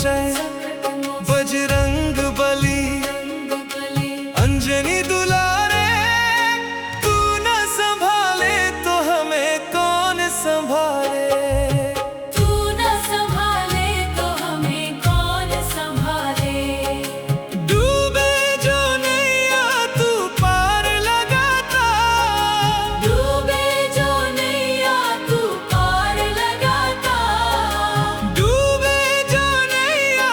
मोचन बजरंग बली अंजनी दुलारे। तू न संभाले तो हमें कौन संभाले। तू न संभाले तो हमें कौन संभाले। डूबे जो नैया तू पार लगाता। डूबे जो नैया तू पार लगाता। डूबे जो नैया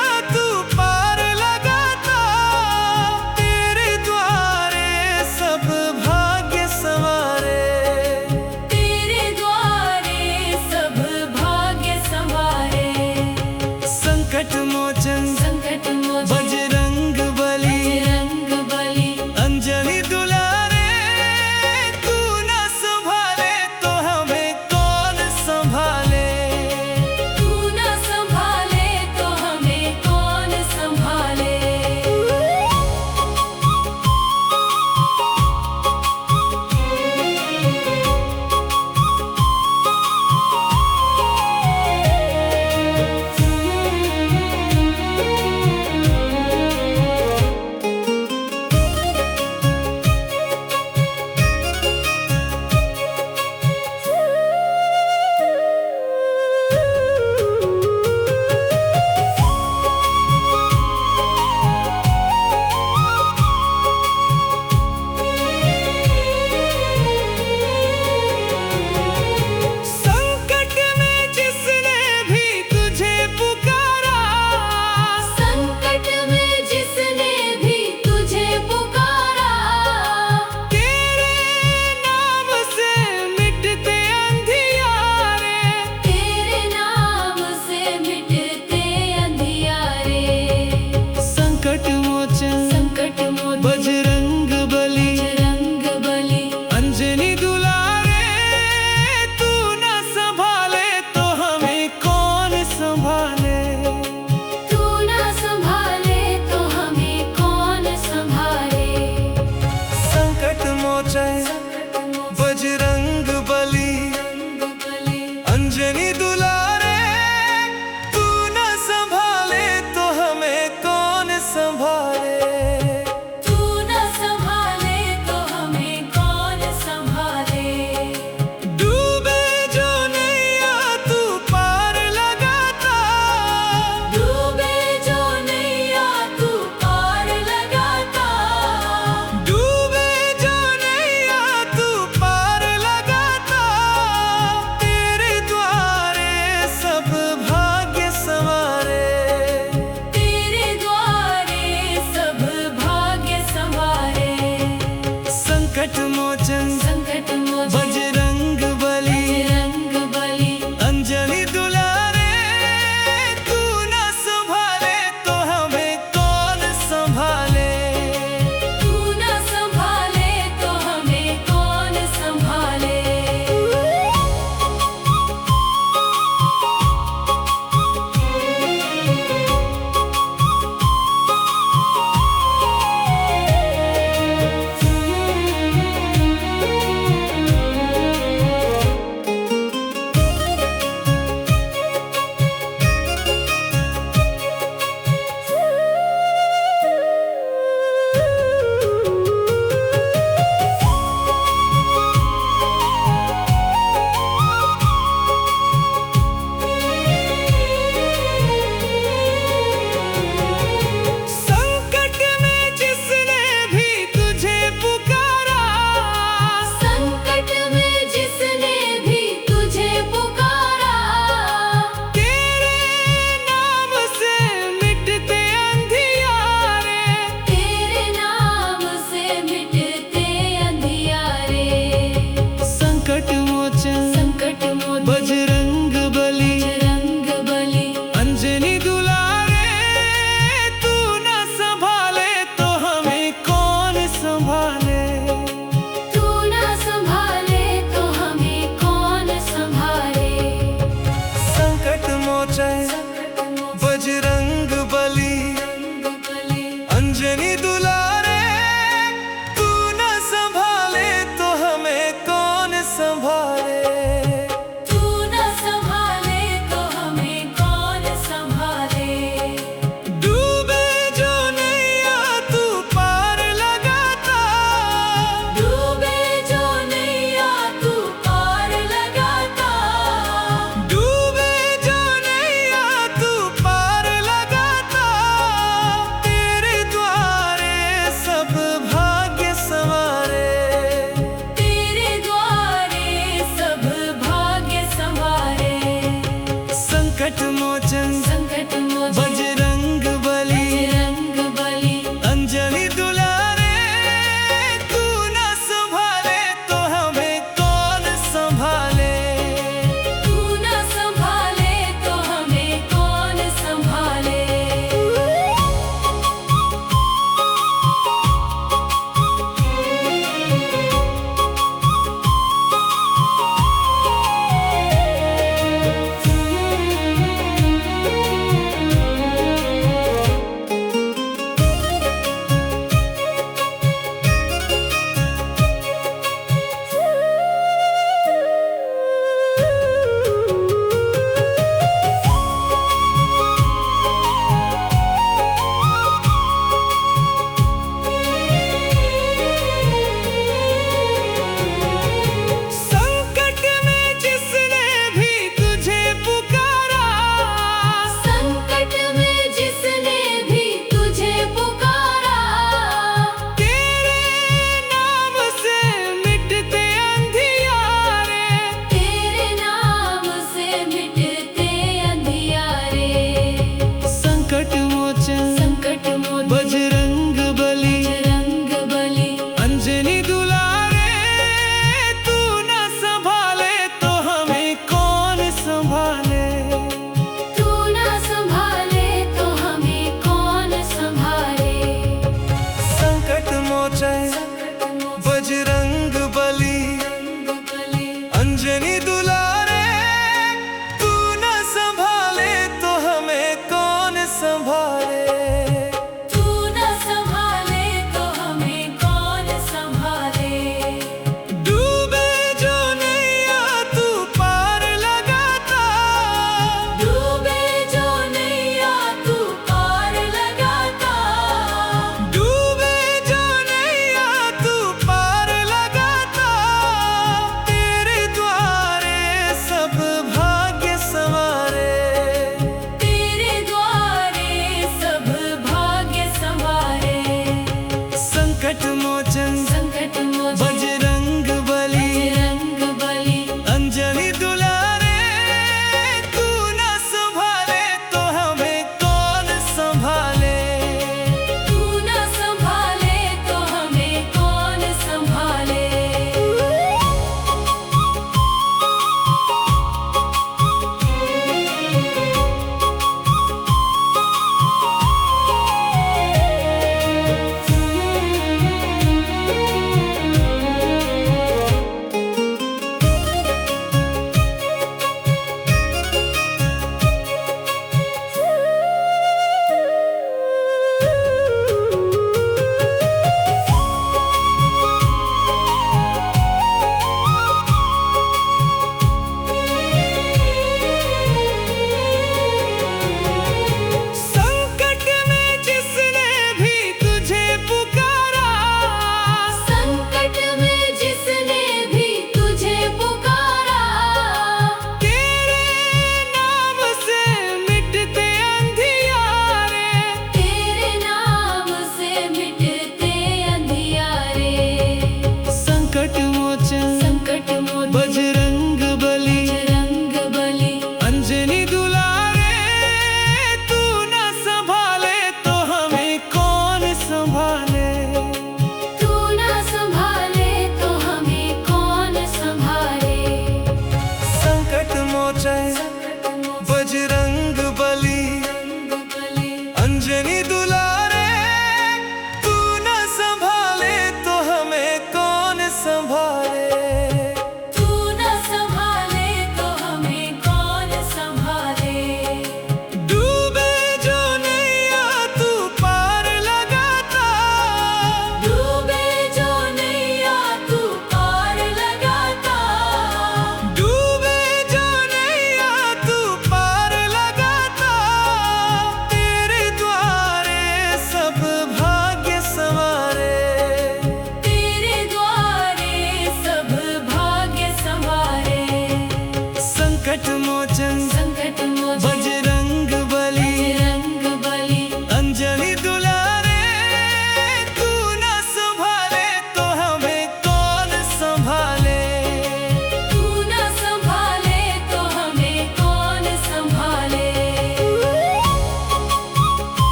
मोचन संकट मोचन बजरंग बली बजरंग बली। अंजलि दुलारे तू न संभाले तो हमें कौन संभाले। तू न संभाले तो हमें कौन संभाले।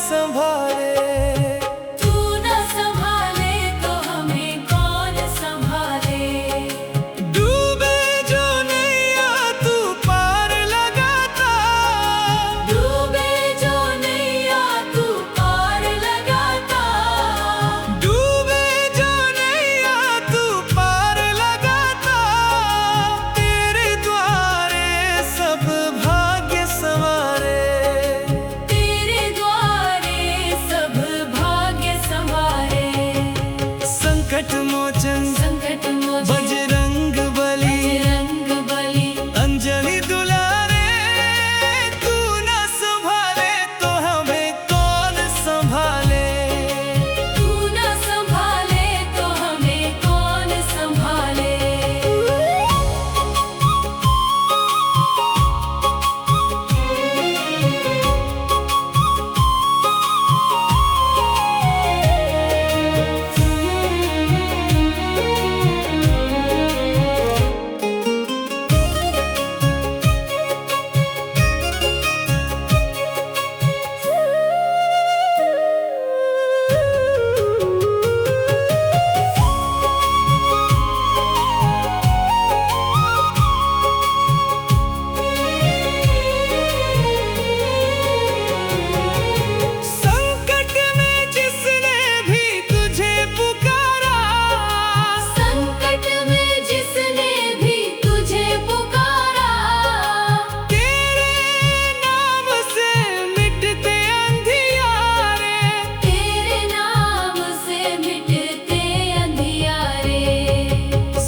संभाले। तू न संभाले तो हमें कौन संभाले। डूबे जो नैया तू पार लगाता, डूबे जो नैया तू पार लगाता। डूबे जो नैया तू पार लगाता। तेरे द्वारे सब भाग्य संवारे। तेरे द्वारे सब भाग्य संवारे। संकट मोचन संकट मोचन बजरंग बली, बजरंग बली। अंजलि दुलारे। तू न संभाले तो हमें कौन संभाले। तू न संभाले तो हमें कौन संभाले। संकट में जिसने भी तुझे पुकारा, संकट में जिसने भी तुझे पुकारा। तेरे नाम से मिटते अंधियारे। तेरे नाम से मिटते अंधियारे।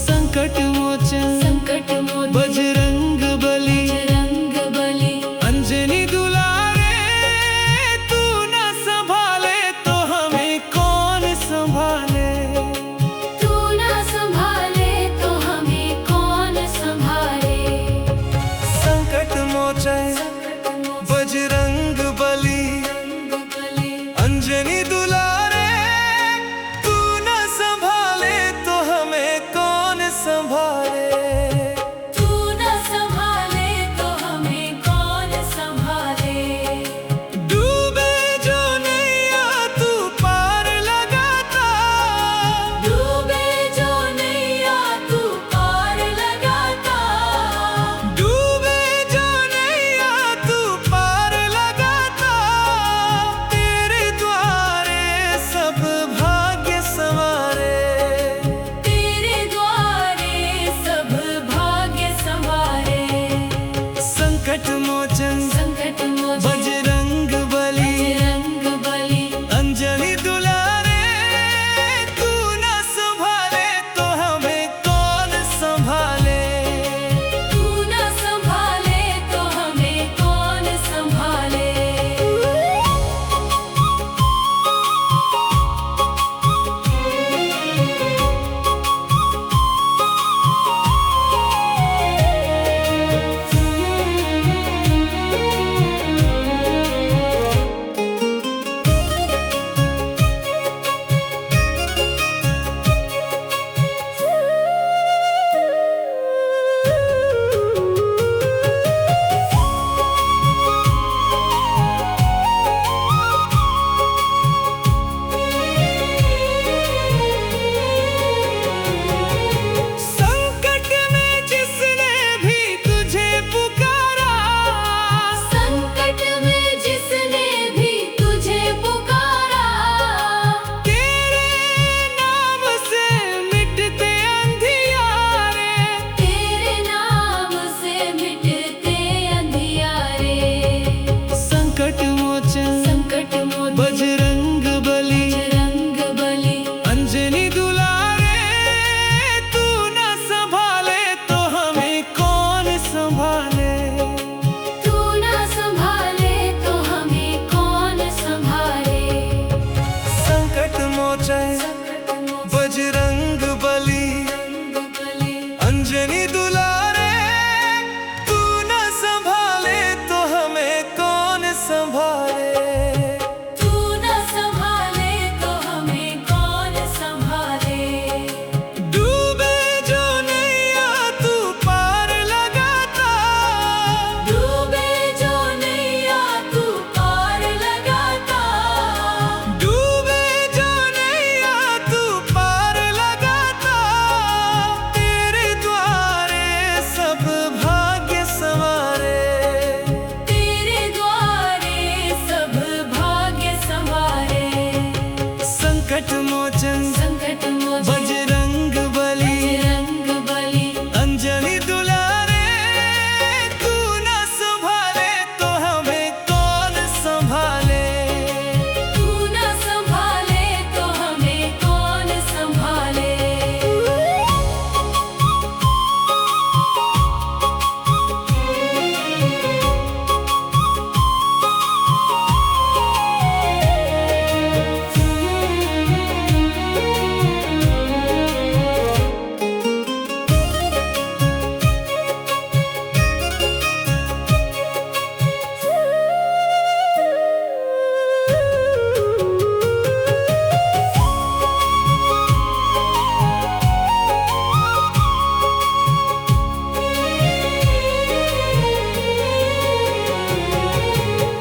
संकट मोचन संकट मोचन बजरंग बली, बजरंग बली। अंजलि दुलारे। तू न संभाले तो हमें कौन संभाले। तू न संभाले तो हमें कौन संभाले। संकट मोचन संकट मोचन बजरंग बली, बजरंग बली। अंजलि दुलारे। तू न संभाले तो हमें कौन संभाले। तू न संभाले तो हमें कौन संभाले। डूबे जो नैया तू पार लगाता। डूबे जो नैया तू पार लगाता। डूबे जो नैया तू पार लगाता। तेरे द्वारे सब भाग्य संवारे। तेरे द्वारे सब भाग्य संवारे। संकट मोचन संकट मोचन बजरंग बली, बजरंग बली। अंजलि दुलारे। तू न संभाले तो हमें कौन संभाले। तू न संभाले तो हमें कौन संभाले। संकट मोचन संकट मोचन बजरंग बली बजरंग बली अंजनी दुलारे तू न संभाले तो हमें कौन संभाले। तू न संभाले तो हमें कौन संभाले।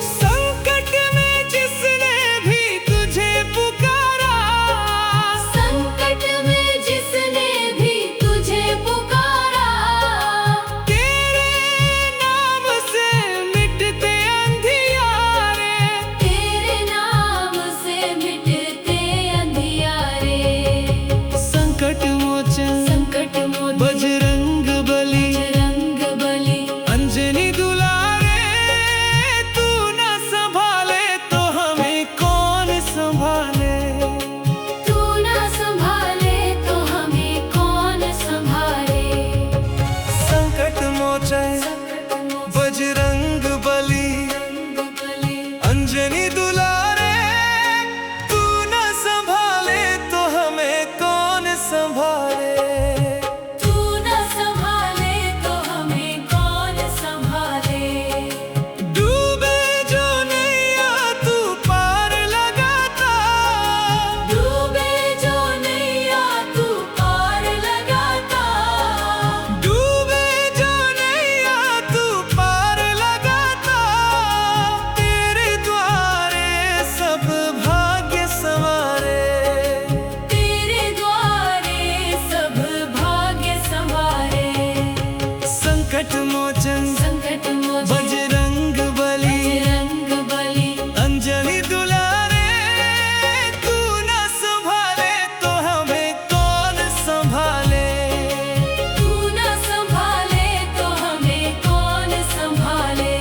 संकट में जिसने भी तुझे पुकारा संकट में जिसने भी तुझे पुकारा तेरे नाम से मिटते अंधियारे। तेरे नाम से मिटते अंधियारे। संकट मोचन संकट मोचन बजरंग बली बजरंग बली अंजनी दुलारे तू न संभाले तो हमें कौन संभाले। तू न संभाले तो हमें कौन संभाले। संकट मोचन बजरंग बली अंजनी दुलारे तू न संभाले तो हमें कौन संभाले। तू न संभाले तो हमें कौन संभाले। डूबे जो नैया तू पार लगाता डूबे जो नैया तू पार लगाता डूबे जो नैया तू पार लगाता तेरे द्वारे सब भाग्य संवारे। तेरे द्वारे सब भाग्य संवारे। संकट मोचन संकट मोचन बजरंग बली बजरंग बली अंजनी दुलारे तू न संभाले तो हमें कौन संभाले। तू न संभाले तो हमें कौन संभाले।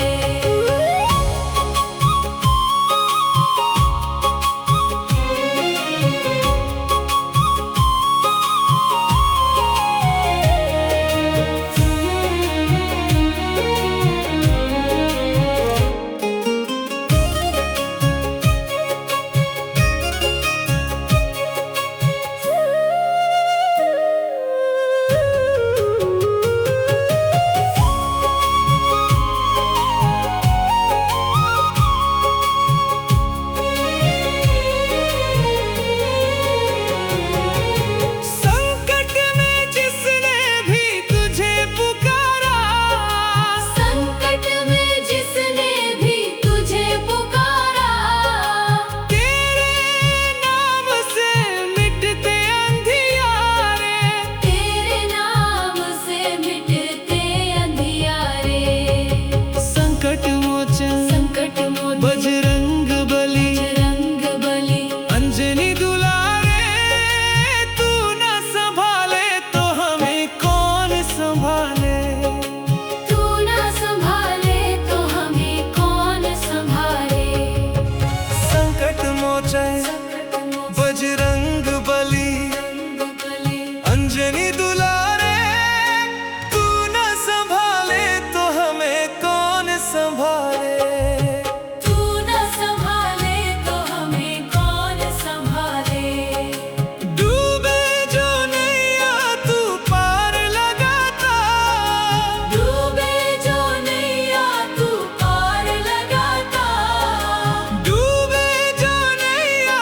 संकट में जिसने भी तुझे पुकारा संकट में जिसने भी तुझे पुकारा तेरे नाम से मिटते अंधियारे। तेरे नाम से मिटते अंधियारे। संकट मोचन संकट मोचन बजरंग बली बजरंग बली अंजनी दुलारे तू न संभाले तो हमें कौन संभाले। तू न संभाले तो हमें कौन संभाले। संकट मोचन बजरंग बली अंजनी दुलारे तू न संभाले तो हमें कौन संभाले। तू न संभाले तो हमें कौन संभाले। डूबे जो नैया तू पार लगाता डूबे जो नैया तू पार लगाता डूबे जो नैया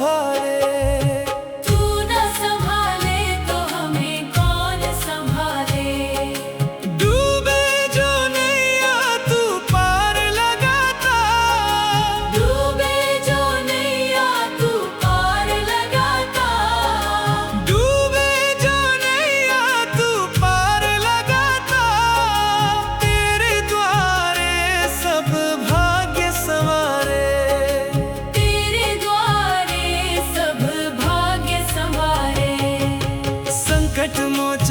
संभाले। तू न संभाले तो हमें कौन संभाले। डूबे जो नैया तू पार लगाता, डूबे जो नैया तू पार लगाता। डूबे जो नैया तू पार लगाता। तेरे द्वारे सब भाग्य संवारे। तेरे द्वारे सब भाग्य संवारे। संकट मोचन